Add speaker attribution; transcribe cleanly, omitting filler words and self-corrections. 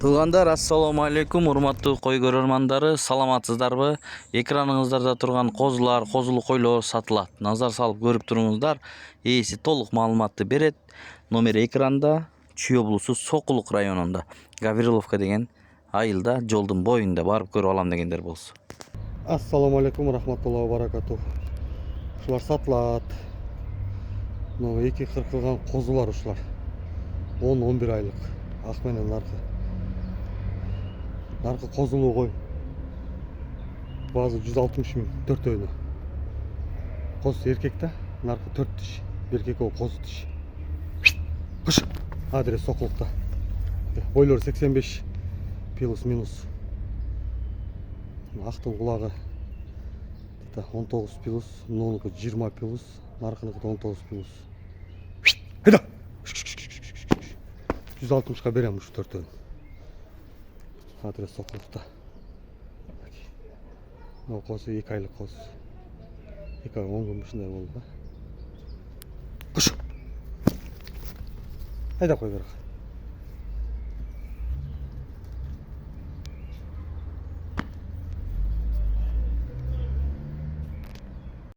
Speaker 1: Туугандар, ассаламу алейкум, урматтуу кой көрөрмандары, саламатсыздарбы? Экраныңыздарда турган козулар, козулуу койлор сатылат. Назар салып көрүп туруңуздар. Ээси толук маалыматты берет. Номер экранда, Чүй облусу Сокулук районунда, Гавриловка деген айылда, жолдун боюнда барып көрүп алам дегендер болсо.
Speaker 2: Ассаламу алейкум, рахматуллахи баракату. Ушулар сатылат. Эки кыркылган козулар ушулар. 10-11 айлык. Ак менен наркы. Наркы козулуу кой. Баазы 160 миң төртөөнө. Коз эркек да, наркы 4 тиш. Эркек ол коз тиш. Кыш. Адрес Сокулукта. Бойлор 85 плюс-минус. Ақтың құлағы 19 плюс, мыноныкы 20 плюс, нарқыныкы 19 плюс. Хайда! 160-қа берем ушу төртөөнү. Адрес Сокулукта. Мына коз 2 айлык коз. 2 ай 10 күн ушундай болду да. Кыш. Хайда кой берек.